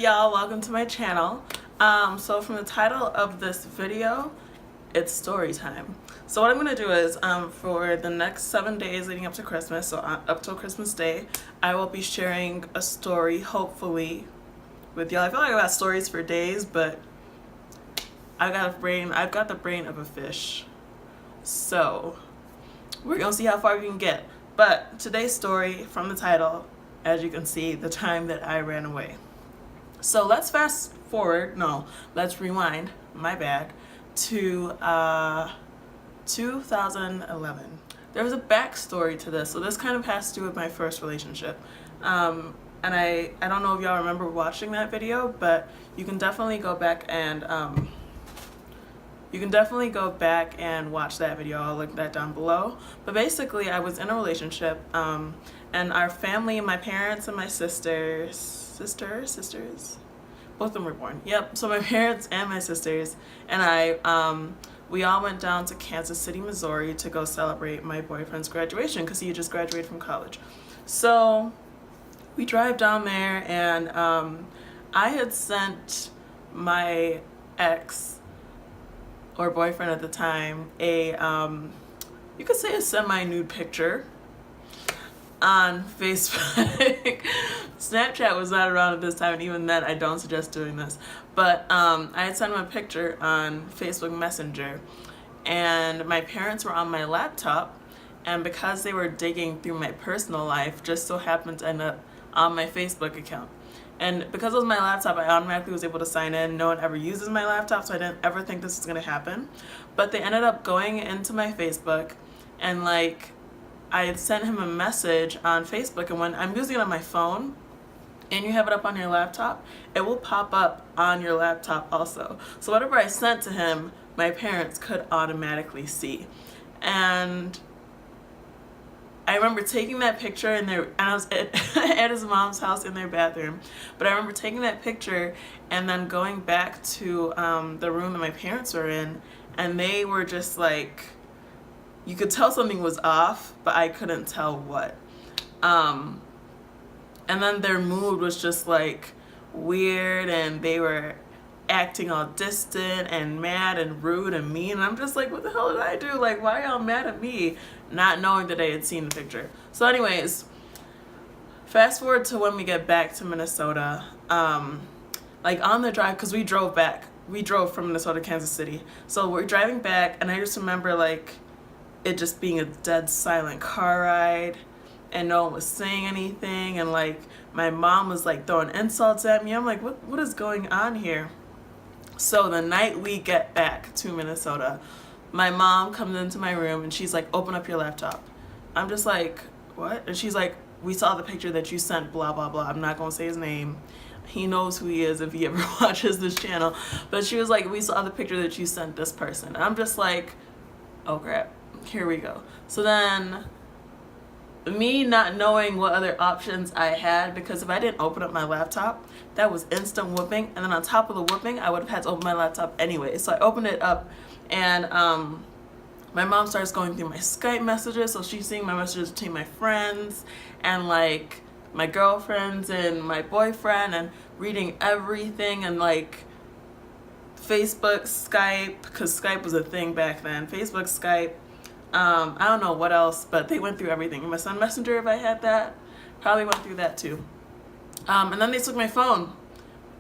y'all? Welcome to my channel. So from the title of this video, it's story time. So what I'm gonna do is for the next 7 days leading up to Christmas, so up till Christmas Day, I will be sharing a story, hopefully, with y'all. I feel like I got stories for days, but I've got the brain of a fish. So we're gonna see how far we can get. But today's story, from the title, as you can see, the time that I ran away. So let's let's rewind, my bad, to 2011. There was a backstory to this, so this kind of has to do with my first relationship. And I don't know if y'all remember watching that video, but you can definitely go back and watch that video. I'll link that down below. But basically, I was in a relationship, and our family, my parents and my sisters, both of them were born. Yep. So my parents and my sisters and I, we all went down to Kansas City, Missouri, to go celebrate my boyfriend's graduation because he just graduated from college. So we drive down there, and I had sent my ex, or boyfriend at the time, you could say a semi-nude picture on Facebook. Snapchat was not around at this time, and even then I don't suggest doing this. But I had sent him a picture on Facebook Messenger, and my parents were on my laptop, and because they were digging through my personal life, just so happened to end up on my Facebook account. And because it was my laptop, I automatically was able to sign in. No one ever uses my laptop, so I didn't ever think this was gonna happen. But they ended up going into my Facebook, and like, I had sent him a message on Facebook, and when I'm using it on my phone and you have it up on your laptop, it will pop up on your laptop also. So whatever I sent to him, my parents could automatically see. And I remember taking that picture and I was at his mom's house in their bathroom. But I remember taking that picture and then going back to the room that my parents were in, and they were just like, you could tell something was off, but I couldn't tell what. And then their mood was just like weird, and they were acting all distant and mad and rude and mean. And I'm just like, what the hell did I do? Like, why are y'all mad at me? Not knowing that they had seen the picture. So anyways, fast forward to when we get back to Minnesota. Like on the drive, because we drove from Minnesota to Kansas City. So we're driving back, and I just remember like it just being a dead silent car ride, and no one was saying anything, and like my mom was like throwing insults at me. I'm like, what is going on here? So the night we get back to Minnesota, my mom comes into my room and she's like, open up your laptop. I'm just like, what? And she's like, we saw the picture that you sent, blah blah blah. I'm not gonna say his name, he knows who he is if he ever watches this channel. But she was like, we saw the picture that you sent this person. And I'm just like, oh crap, here we go. So then, me not knowing what other options I had, because if I didn't open up my laptop, that was instant whooping, and then on top of the whooping, I would have had to open my laptop anyway. So I opened it up, and my mom starts going through my Skype messages, so she's seeing my messages between my friends and like my girlfriends and my boyfriend, and reading everything, and like Facebook, Skype, because Skype was a thing back then, Facebook, Skype, I don't know what else, but they went through everything. My son Messenger, if I had that, probably went through that too. And then they took my phone,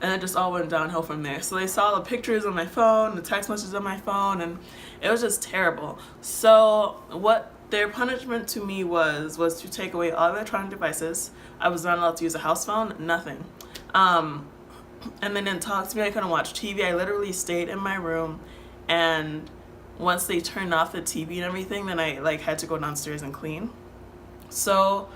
and it just all went downhill from there. So they saw the pictures on my phone, the text messages on my phone, and it was just terrible. So what their punishment to me was to take away all electronic devices. I was not allowed to use a house phone, nothing. And they didn't talk to me. I couldn't watch TV. I literally stayed in my room, and once they turned off the TV and everything, then I like had to go downstairs and clean. So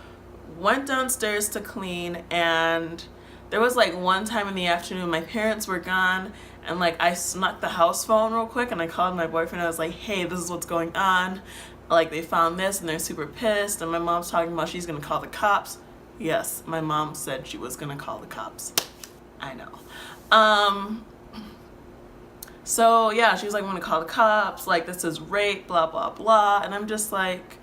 went downstairs to clean, and there was like one time in the afternoon, my parents were gone, and like I snuck the house phone real quick, and I called my boyfriend. I was like, hey, this is what's going on. Like, they found this and they're super pissed, and my mom's talking about she's gonna call the cops. Yes, my mom said she was gonna call the cops. I know. So yeah, she was like, I'm gonna call the cops, like this is rape, blah blah blah. And I'm just like,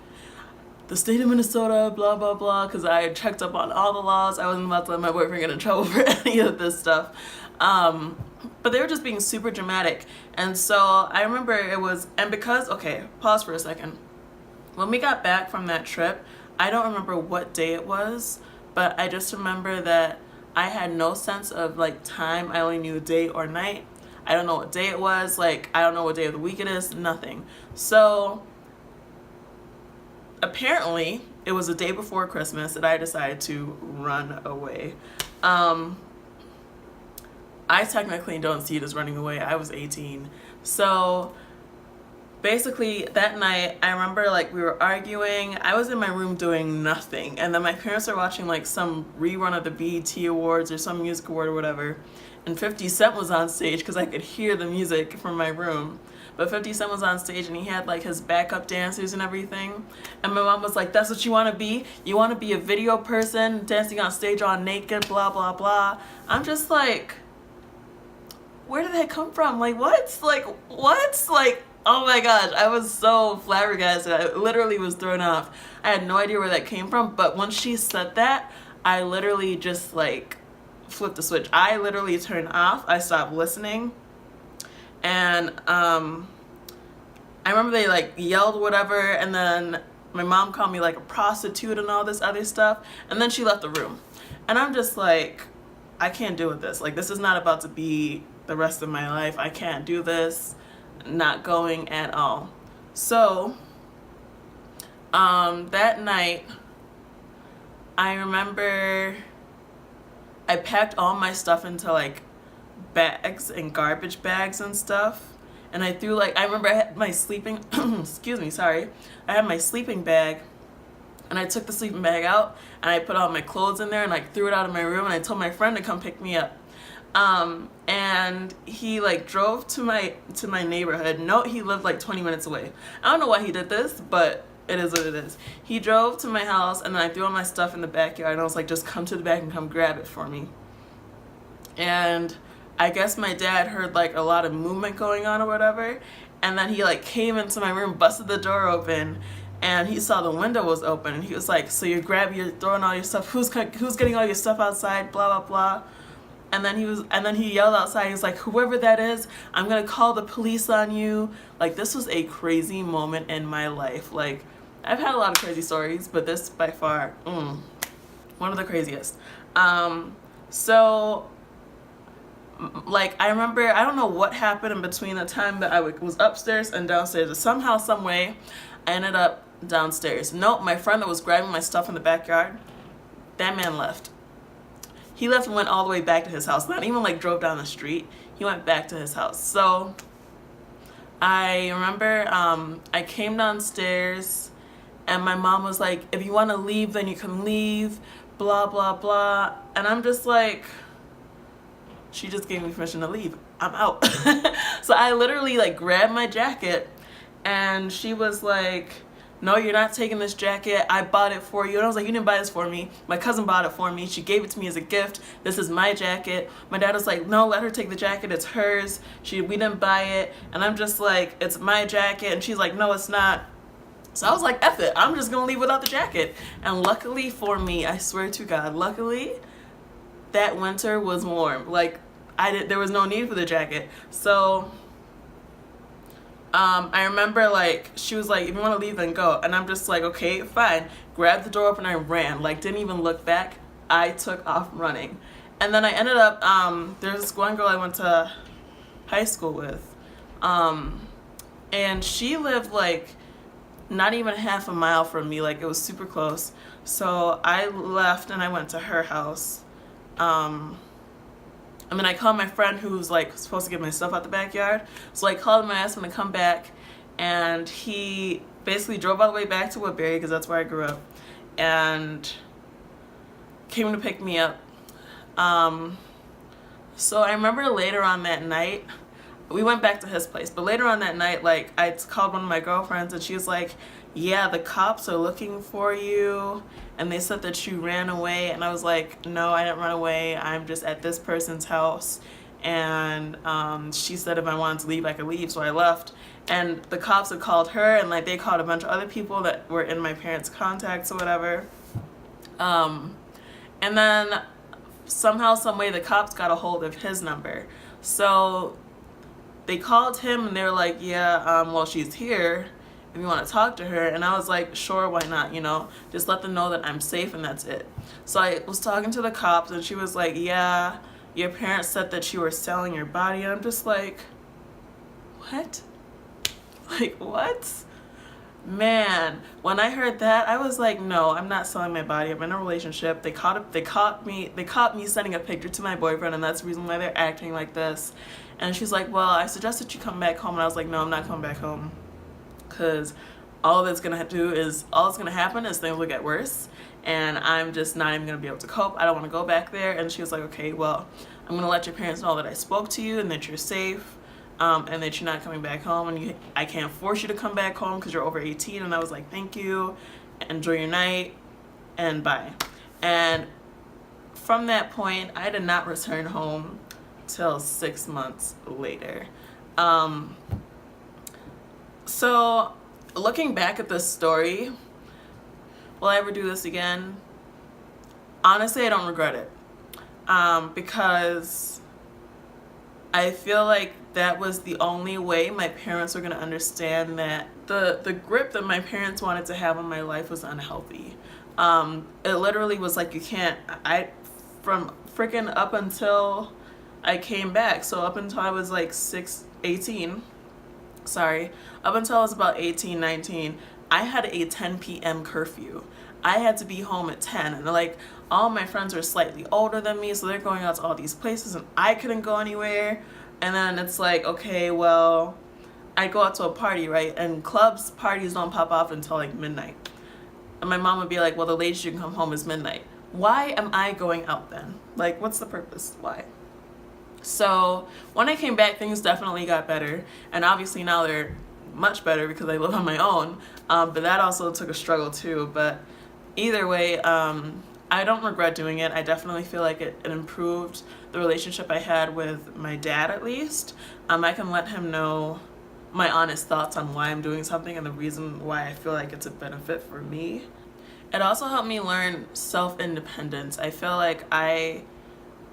the state of Minnesota, blah, blah, blah, because I had checked up on all the laws. I wasn't about to let my boyfriend get in trouble for any of this stuff. But they were just being super dramatic. And so I remember it was, and because, okay, pause for a second. When we got back from that trip, I don't remember what day it was, but I just remember that I had no sense of like time. I only knew day or night. I don't know what day it was. Like, I don't know what day of the week it is, nothing. So apparently it was the day before Christmas that I decided to run away. I technically don't see it as running away. I was 18. So basically that night I remember like we were arguing. I was in my room doing nothing, and then my parents were watching like some rerun of the BET Awards or some music award or whatever, and 50 Cent was on stage because I could hear the music from my room. But 50 Cent was on stage and he had like his backup dancers and everything. And my mom was like, that's what you want to be? You want to be a video person dancing on stage all naked, blah, blah, blah. I'm just like, where did that come from? Like, what? Like, what? Like, oh my gosh, I was so flabbergasted. I literally was thrown off. I had no idea where that came from. But once she said that, I literally just like flipped the switch. I literally turned off. I stopped listening. And I remember they like yelled whatever, and then my mom called me like a prostitute and all this other stuff, and then she left the room. And I'm just like, I can't deal with this. Like, this is not about to be the rest of my life. I can't do this. Not going at all. So that night I remember I packed all my stuff into like bags and garbage bags and stuff, and I threw like, I remember I had my sleeping excuse me, sorry, I had my sleeping bag, and I took the sleeping bag out and I put all my clothes in there and like threw it out of my room, and I told my friend to come pick me up. And he like drove to my neighborhood. No, he lived like 20 minutes away. I don't know why he did this, but it is what it is. He drove to my house, and then I threw all my stuff in the backyard, and I was like, just come to the back and come grab it for me. And I guess my dad heard like a lot of movement going on or whatever, and then he like came into my room, busted the door open, and he saw the window was open, and he was like, so you're throwing all your stuff, who's getting all your stuff outside, blah blah blah. And then he yelled outside, he was like, whoever that is, I'm gonna call the police on you. Like, this was a crazy moment in my life. Like, I've had a lot of crazy stories, but this by far, one of the craziest. So like, I remember, I don't know what happened in between the time that I was upstairs and downstairs. Somehow, some way, I ended up downstairs. Nope, my friend that was grabbing my stuff in the backyard, that man left. He left and went all the way back to his house. Not even like drove down the street. He went back to his house. So I remember I came downstairs, and my mom was like, if you want to leave, then you can leave, blah, blah, blah. And I'm just like, she just gave me permission to leave. I'm out. So I literally like grabbed my jacket, and she was like, no, you're not taking this jacket. I bought it for you. And I was like, you didn't buy this for me. My cousin bought it for me. She gave it to me as a gift. This is my jacket. My dad was like, no, let her take the jacket. It's hers. We didn't buy it. And I'm just like, it's my jacket. And she's like, no, it's not. So I was like, F it. I'm just going to leave without the jacket. And luckily for me, I swear to God, luckily that winter was warm. Like, there was no need for the jacket. So I remember like she was like, if you want to leave, then go. And I'm just like, okay, fine. Grabbed the door open and I ran. Like, didn't even look back. I took off running. And then I ended up, there's this one girl I went to high school with, and she lived like not even half a mile from me. Like, it was super close. So I left and I went to her house. And then I called my friend who's like supposed to get my stuff out the backyard. So I called him, I asked him to come back, and he basically drove all the way back to Woodbury, because that's where I grew up, and came to pick me up. So I remember later on that night, we went back to his place, but later on that night, like, I called one of my girlfriends, and she was like, yeah, the cops are looking for you, and they said that you ran away. And I was like, no, I didn't run away. I'm just at this person's house, and she said if I wanted to leave I could leave, so I left. And the cops had called her, and like they called a bunch of other people that were in my parents' contacts or whatever. And then somehow, some way, the cops got a hold of his number. So they called him and they were like, yeah, well, she's here if you want to talk to her. And I was like, sure, why not, you know, just let them know that I'm safe and that's it. So I was talking to the cops and she was like, yeah, your parents said that you were selling your body. And I'm just like, what? Like, what? Man, when I heard that, I was like, no, I'm not selling my body. I'm in a relationship. They caught me sending a picture to my boyfriend, and that's the reason why they're acting like this. And she's like, well, I suggest that you come back home. And I was like, no, I'm not coming back home, because all it's gonna happen is things will get worse, and I'm just not even gonna be able to cope. I don't want to go back there. And she was like, okay, well, I'm gonna let your parents know that I spoke to you and that you're safe. And that you're not coming back home, and I can't force you to come back home because you're over 18. And I was like, thank you, enjoy your night, and bye. And from that point, I did not return home till 6 months later. So looking back at this story, will I ever do this again? Honestly, I don't regret it, because I feel like that was the only way my parents were going to understand that the grip that my parents wanted to have on my life was unhealthy. It literally was like, from freaking up until I came back, so up until I was like 18, up until I was about 18, 19, I had a 10 p.m. curfew. I had to be home at 10, and like all my friends are slightly older than me, so they're going out to all these places and I couldn't go anywhere. And then it's like, okay, well, I go out to a party, right? And parties don't pop off until like midnight. And my mom would be like, well, the latest you can come home is midnight. Why am I going out then? Like, what's the purpose? Why? So when I came back, things definitely got better. And obviously now they're much better because I live on my own. But that also took a struggle too. But either way, I don't regret doing it. I definitely feel like it improved the relationship I had with my dad, at least. I can let him know my honest thoughts on why I'm doing something and the reason why I feel like it's a benefit for me. It also helped me learn self-independence. I feel like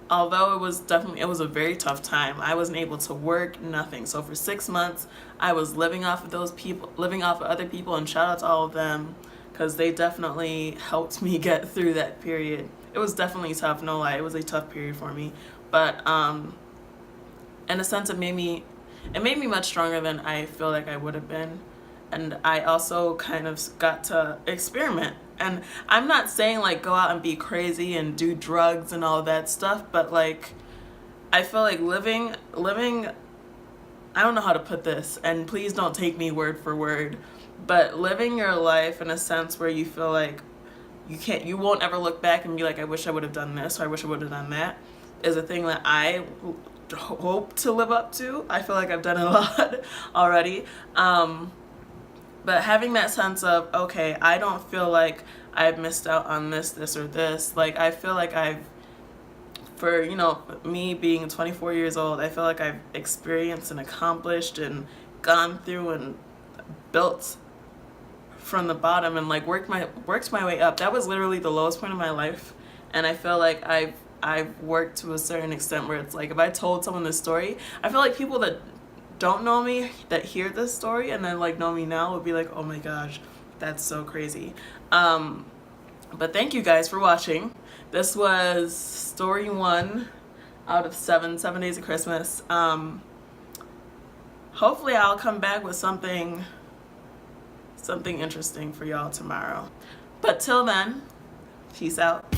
although it was a very tough time, I wasn't able to work, nothing. So for 6 months, I was living off of other people, and shout out to all of them, because they definitely helped me get through that period. It was definitely tough, no lie. It was a tough period for me. But in a sense, it made me much stronger than I feel like I would have been. And I also kind of got to experiment. And I'm not saying like go out and be crazy and do drugs and all that stuff, but like I feel like living, I don't know how to put this, and please don't take me word for word, but living your life in a sense where you feel like you won't ever look back and be like, I wish I would have done this, or I wish I would have done that, is a thing that I hope to live up to. I feel like I've done a lot already. But having that sense of, okay, I don't feel like I've missed out on this, or this. Like, I feel like for me being 24 years old, I feel like I've experienced and accomplished and gone through and built from the bottom and like worked my way up. That was literally the lowest point of my life, and I feel like I've worked to a certain extent where it's like if I told someone this story, I feel like people that don't know me that hear this story and then like know me now would be like, oh my gosh, that's so crazy. But thank you guys for watching. This was story 1 out of 7 days of Christmas. Hopefully I'll come back with something interesting for y'all tomorrow. But till then, peace out.